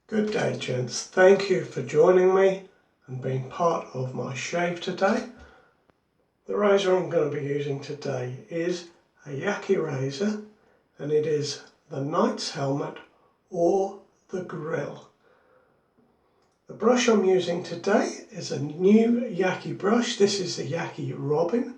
Good day, gents. Thank you for joining me and being part of my shave today. The razor I'm going to be using today is a Yaki razor, and it is the Knight's Helmet or the Grill. The brush I'm using today is a new Yaki brush. This is the Yaki Robin.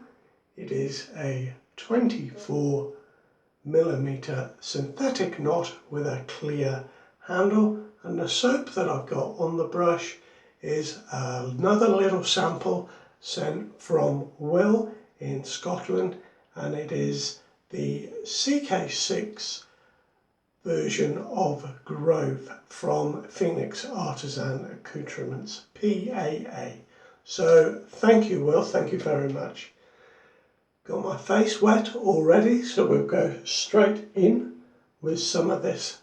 It is a 24mm synthetic knot with a clear handle, and the soap that I've got on the brush is another little sample sent from Will in Scotland, and it is the CK6 version of Grove from Phoenix Artisan Accoutrements, PAA. So thank you, Will, thank you very much. Got my face wet already, so we'll go straight in with some of this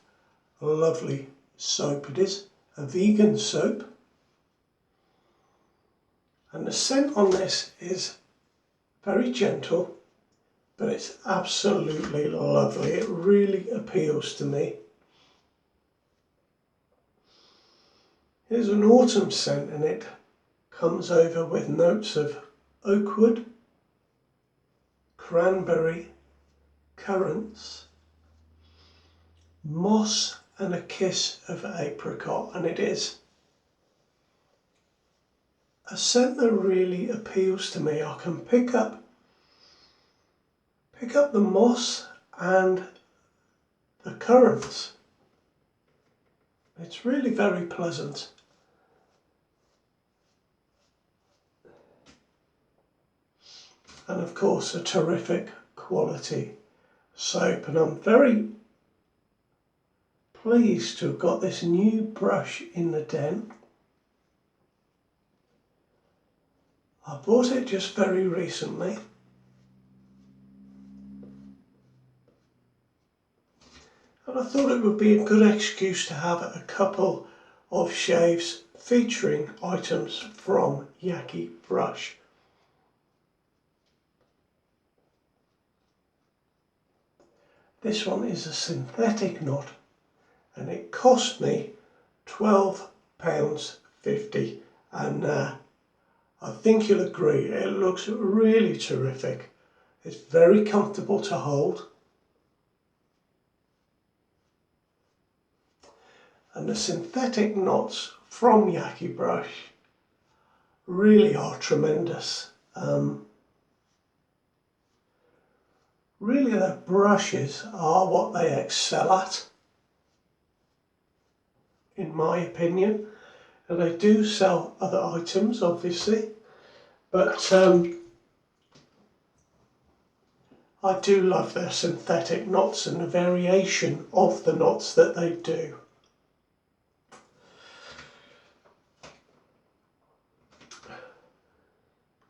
lovely soap. It is a vegan soap, and the scent on this is very gentle, but it's absolutely lovely. It really appeals to me. Here's an autumn scent, and it comes over with notes of oak wood, cranberry, currants, moss, and a kiss of apricot, and it is a scent that really appeals to me. I can pick up the moss and the currants. It's really very pleasant. And of course a terrific quality soap, and I'm very pleased to have got this new brush in the den. I bought it just very recently, and I thought it would be a good excuse to have a couple of shaves featuring items from Yaqibrush. This one is a synthetic knot, and it cost me £12.50, and I think you'll agree it looks really terrific. It's very comfortable to hold, and the synthetic knots from Yaqibrush really are tremendous. Really, their brushes are what they excel at, in my opinion, and they do sell other items obviously, but I do love their synthetic knots and the variation of the knots that they do.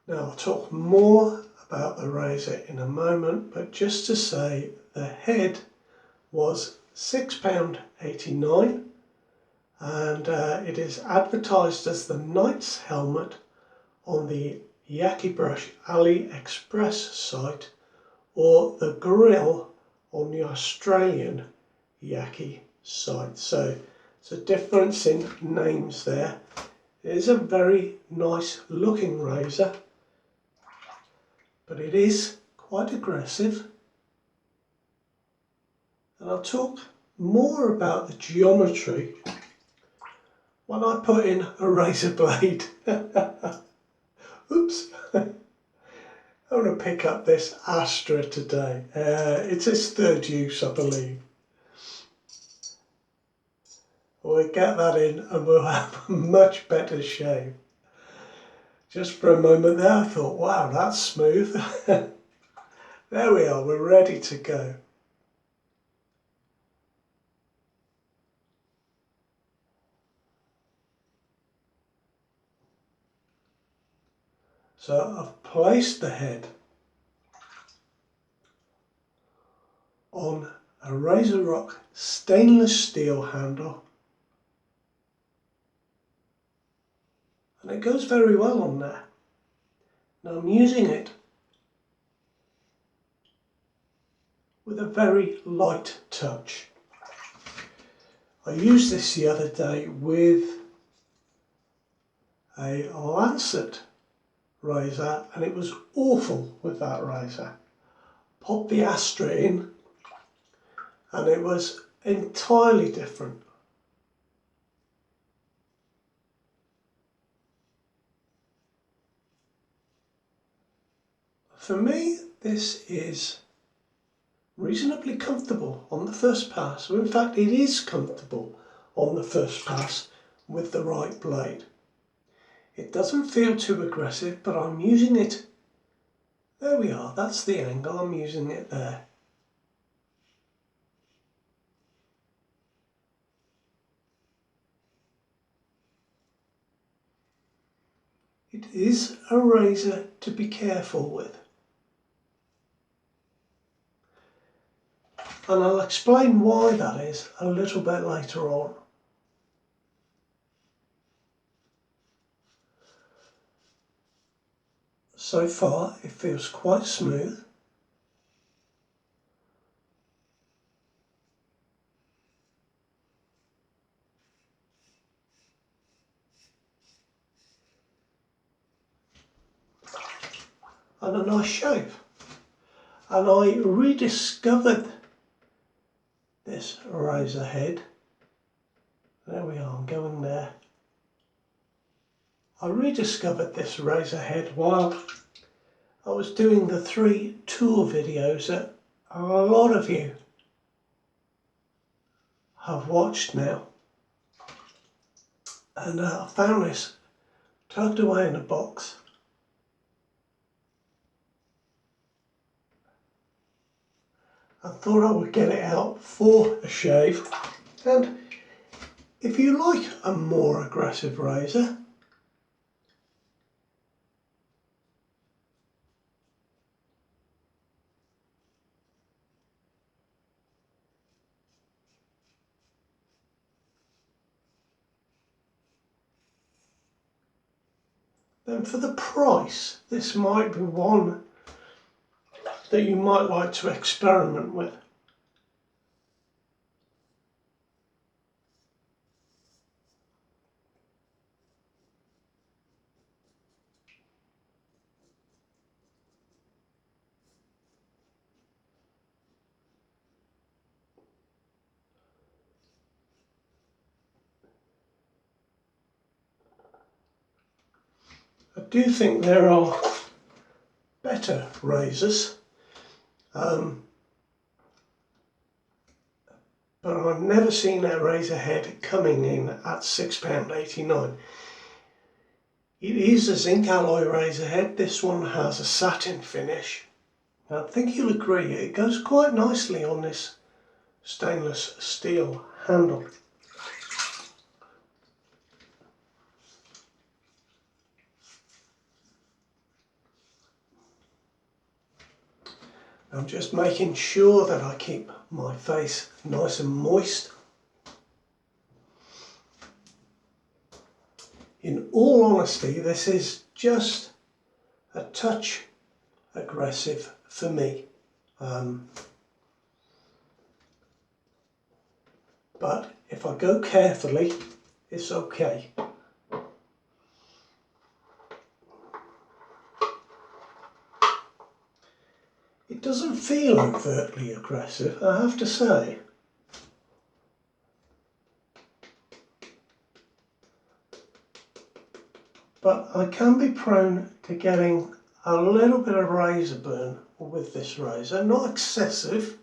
Now I'll talk more about the razor in a moment, but just to say the head was £6.89, and it is advertised as the Knight's Helmet on the Yaqibrush AliExpress site, or the Grill on the Australian Yaki site. So it's a difference in names there. It is a very nice looking razor, but it is quite aggressive, and I'll talk more about the geometry when I put in a razor blade. Oops. I'm going to pick up this Astra today. It's its third use, I believe. We'll get that in and we'll have a much better shave. Just for a moment there I thought, wow, that's smooth. There we are, we're ready to go. So I've placed the head on a Razor Rock stainless steel handle, and it goes very well on there. Now I'm using it with a very light touch. I used this the other day with a lancet razor and it was awful with that razor. Popped the Astra in and it was entirely different. For me, this is reasonably comfortable on the first pass. In fact, it is comfortable on the first pass with the right blade. It doesn't feel too aggressive, but I'm using it. There we are, that's the angle, I'm using it there. It is a razor to be careful with. And I'll explain why that is a little bit later on. So far it feels quite smooth. And a nice shave. And I rediscovered this razor head. There we are, I'm going there. I rediscovered this razor head while I was doing the 3 tour videos that a lot of you have watched now. And I found this tucked away in a box. I thought I would get it out for a shave, and if you like a more aggressive razor, then for the price this might be one that you might like to experiment with. I do think there are better razors, but I've never seen a razor head coming in at £6.89. It is a zinc alloy razor head. This one has a satin finish. I think you'll agree it goes quite nicely on this stainless steel handle. I'm just making sure that I keep my face nice and moist. In all honesty, this is just a touch aggressive for me. But if I go carefully, it's okay. It doesn't feel overtly aggressive, I have to say. But I can be prone to getting a little bit of razor burn with this razor, not excessive.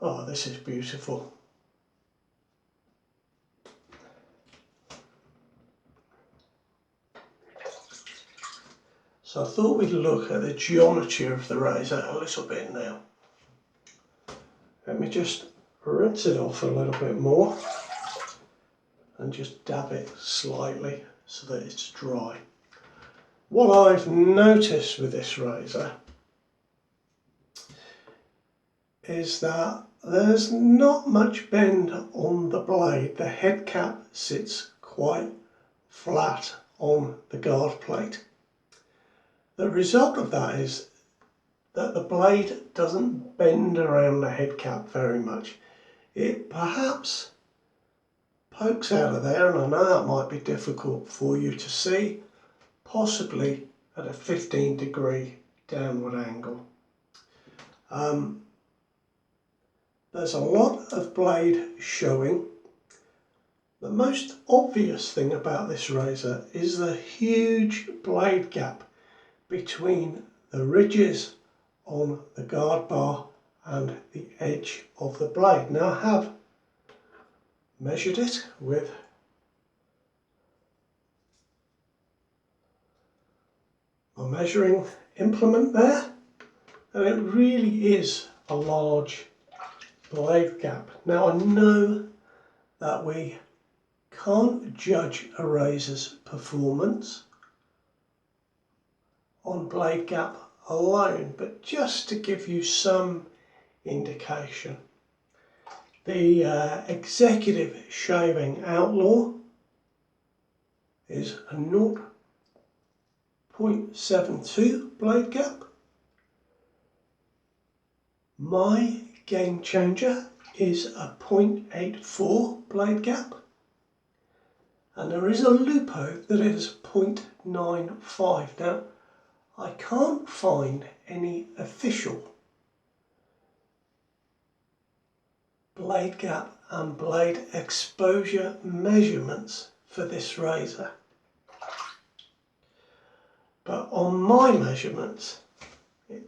Oh, this is beautiful. So I thought we'd look at the geometry of the razor a little bit now. Let me just rinse it off a little bit more and just dab it slightly so that it's dry. What I've noticed with this razor is that there's not much bend on the blade. The head cap sits quite flat on the guard plate. The result of that is that the blade doesn't bend around the head cap very much. It perhaps pokes out of there, and I know that might be difficult for you to see, possibly at a 15-degree downward angle. There's a lot of blade showing. The most obvious thing about this razor is the huge blade gap between the ridges on the guard bar and the edge of the blade. Now I have measured it with my measuring implement there, and it really is a large blade gap. Now I know that we can't judge a razor's performance on blade gap alone, but just to give you some indication, the Executive Shaving Outlaw is a 0.72 blade gap. My Game Changer is a 0.84 blade gap, and there is a Lupo that is 0.95. Now I can't find any official blade gap and blade exposure measurements for this razor, but on my measurements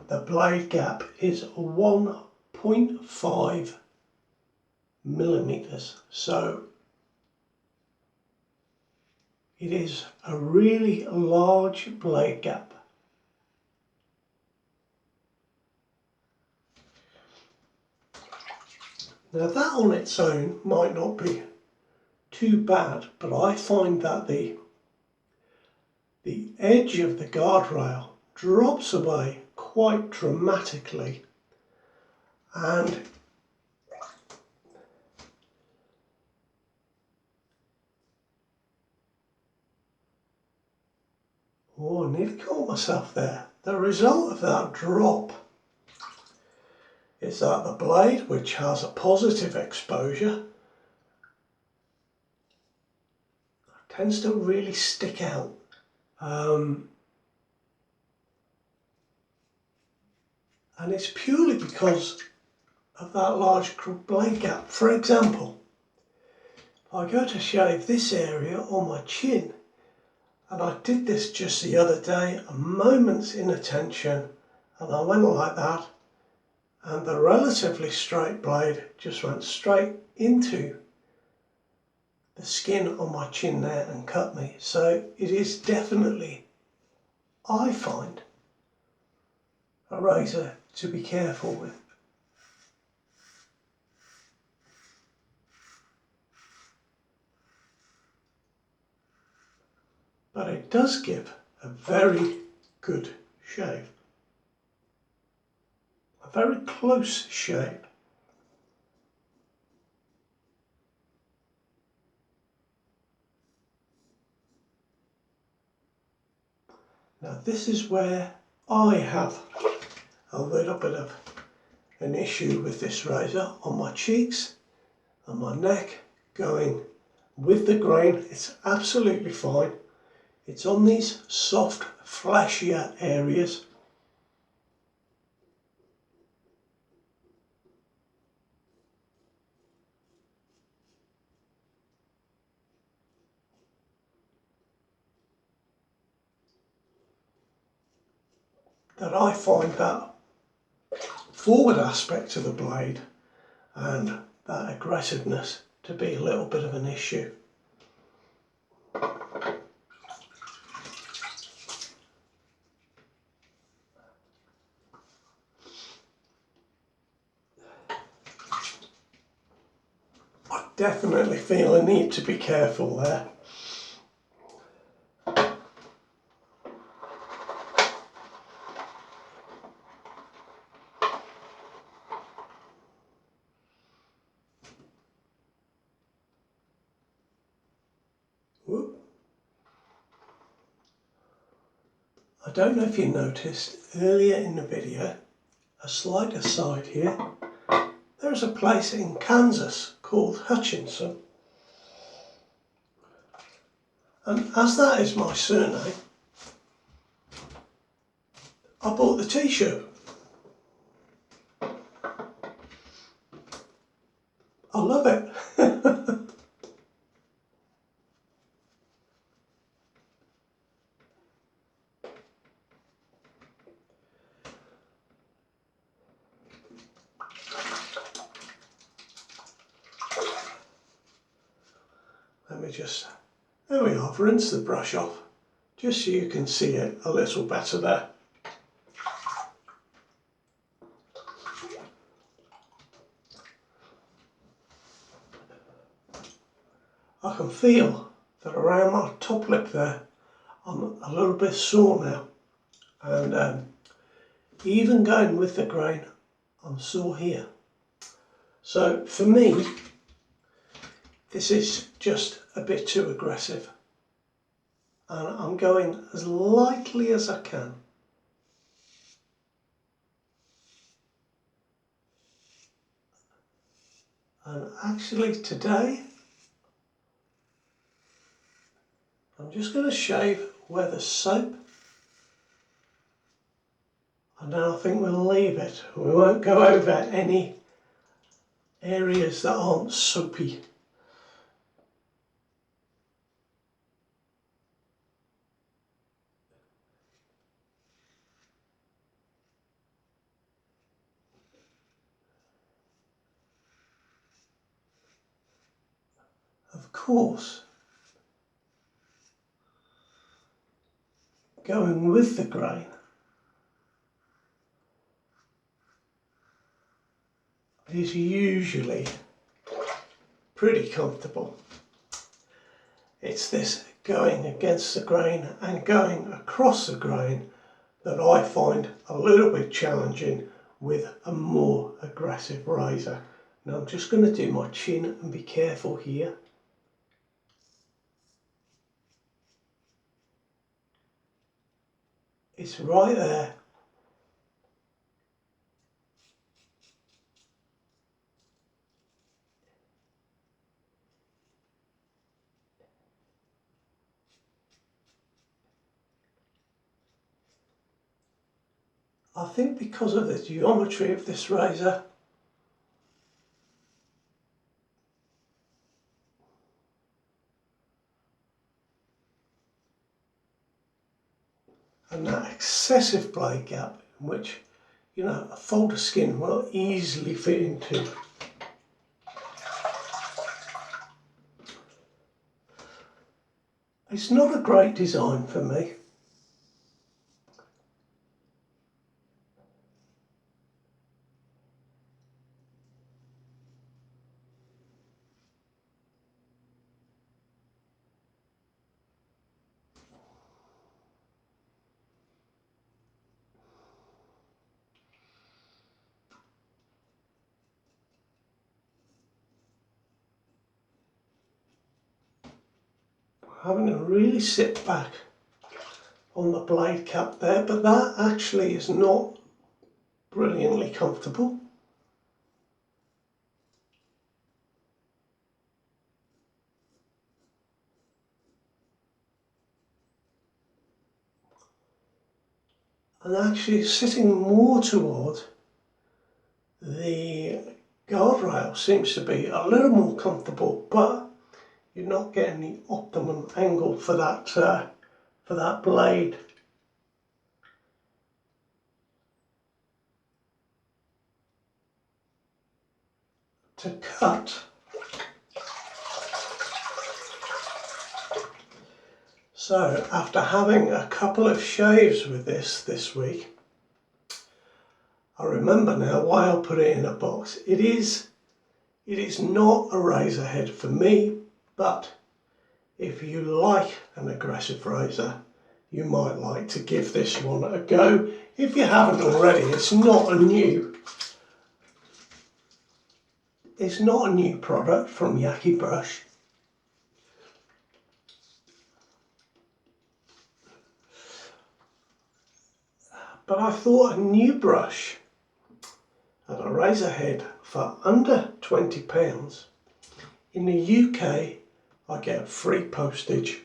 the blade gap is 1.5 millimeters, so it is a really large blade gap. Now that on its own might not be too bad, but I find that the edge of the guardrail drops away quite dramatically, and oh, I nearly caught myself there. The result of that drop is that the blade, which has a positive exposure, tends to really stick out. And it's purely because of that large blade gap. For example, if I go to shave this area on my chin, and I did this just the other day, a moment's inattention, and I went like that, and the relatively straight blade just went straight into the skin on my chin there and cut me. So it is definitely, I find, a razor to be careful with. But it does give a very good shave. A very close shave. Now this is where I have a little bit of an issue with this razor. On my cheeks and my neck, going with the grain, it's absolutely fine. It's on these soft, fleshier areas that I find that forward aspect to the blade and that aggressiveness to be a little bit of an issue. I definitely feel a need to be careful there. I don't know if you noticed earlier in the video, a slight aside here, there's a place in Kansas called Hutchinson, and as that is my surname, I bought the t-shirt. I love it. Let me just, there we are, I've rinsed the brush off, just so you can see it a little better there. I can feel that around my top lip there, I'm a little bit sore now, and even going with the grain, I'm sore here. So for me, this is just a bit too aggressive, and I'm going as lightly as I can. And actually today, I'm just going to shave where the soap, and then I think we'll leave it. We won't go over any areas that aren't soapy. Of course, going with the grain is usually pretty comfortable. It's this going against the grain and going across the grain that I find a little bit challenging with a more aggressive razor. Now I'm just going to do my chin and be careful here. It's right there. I think because of the geometry of this razor, and that excessive blade gap in which, you know, a fold of skin will easily fit into. It's not a great design for me. Having to really sit back on the blade cap there, but that actually is not brilliantly comfortable. And actually sitting more toward the guardrail seems to be a little more comfortable, but you're not getting the optimum angle for that blade. To cut. So after having a couple of shaves with this week, I remember now why I put it in a box. It is not a razor head for me, but if you like an aggressive razor, you might like to give this one a go. If you haven't already, it's not a new product from Yaqibrush. But I thought a new brush and a razor head for under £20. In the UK, I get free postage.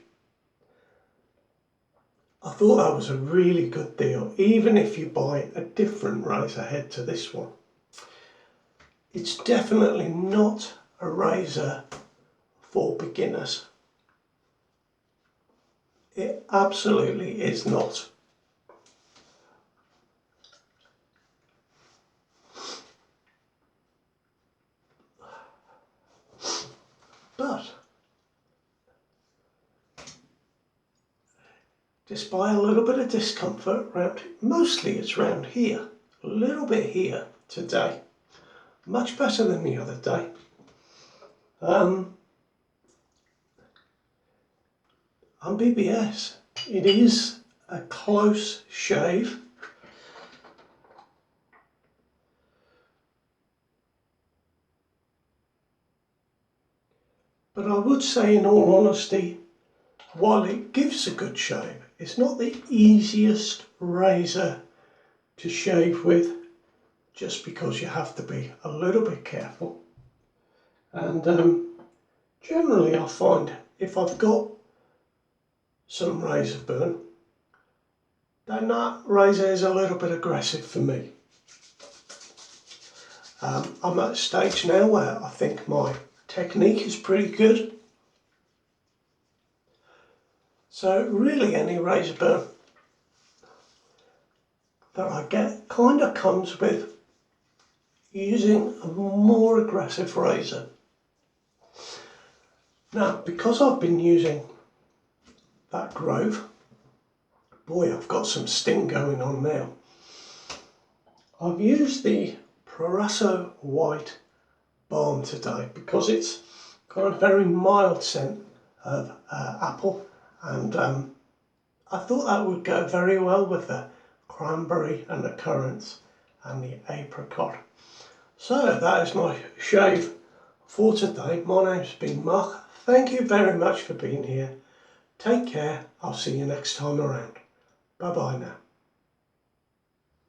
I thought that was a really good deal, even if you buy a different razor head to this one. It's definitely not a razor for beginners. It absolutely is not. But despite a little bit of discomfort around, mostly it's around here, a little bit here today, much better than the other day. On BBS, it is a close shave. But I would say, in all honesty, while it gives a good shave, it's not the easiest razor to shave with, just because you have to be a little bit careful. And generally I find if I've got some razor burn, then that razor is a little bit aggressive for me. I'm at a stage now where I think my technique is pretty good. So really any razor burn that I get kind of comes with using a more aggressive razor. Now, because I've been using that Grove, boy, I've got some sting going on now. I've used the Proraso White Balm today because it's got a very mild scent of apple, and I thought that would go very well with the cranberry and the currants and the apricot. So that is my shave for today. My name's been Mark. Thank you very much for being here. Take care. I'll see you next time around. Bye bye now.